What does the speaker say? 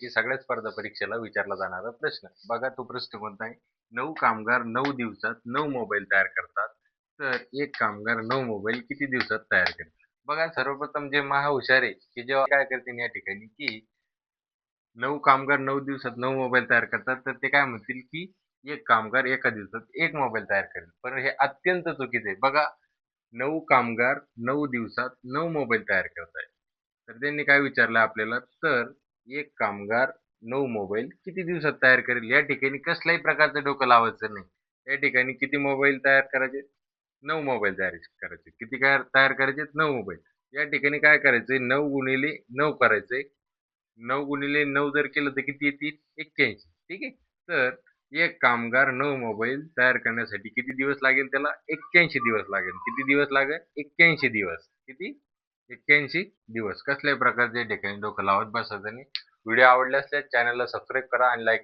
की सगळ्या स्पर्धा परीक्षेला विचारला जाणारा प्रश्न. बघा तो प्रश्न कोणता आहे? 9 कामगार 9 दिवसात 9 मोबाईल तयार करतात. तर एक कामगार 9 मोबाईल किती दिवसात तयार करेल? बघा सर्वप्रथम जे महाहुशार आहे, की जेव्हा काय करतील या ठिकाणी, की 9 कामगार 9 दिवसात 9 मोबाईल तयार करतात, तर ते काय म्हणतील, की एक कामगार एका दिवसात 1 मोबाईल तयार करेल. पण हे अत्यंत चुकीचं आहे. बघा 9 कामगार 9 दिवसात 9 मोबाईल तयार करत आहेत. तर त्यांनी काय विचारलं आपल्याला, तर एक कामगार 9 मोबाईल किती दिवसात तयार करेल? या ठिकाणी कसल्याही प्रकारचं डोकं लावायचं नाही. या ठिकाणी किती मोबाईल तयार करायचे? 9 मोबाईल तयार करायचे. किती काय तयार करायचे? 9 मोबाईल. या ठिकाणी काय करायचंय? 9 गुणिले 9 करायचंय. 9 गुणिले 9 जर केलं तर किती येतील? 81. ठीक आहे. तर एक कामगार 9 मोबाईल तयार करण्यासाठी किती दिवस लागेल त्याला? 81 दिवस लागेल. किती दिवस लागेल? 81 दिवस. किती? 81 दिवस. कसल्याही प्रकारचे ठिकाणी डोकं लावत बसायचं नाही. व्हिडिओ आवडल्यास चॅनलला सबस्क्राईब करा आणि लाईक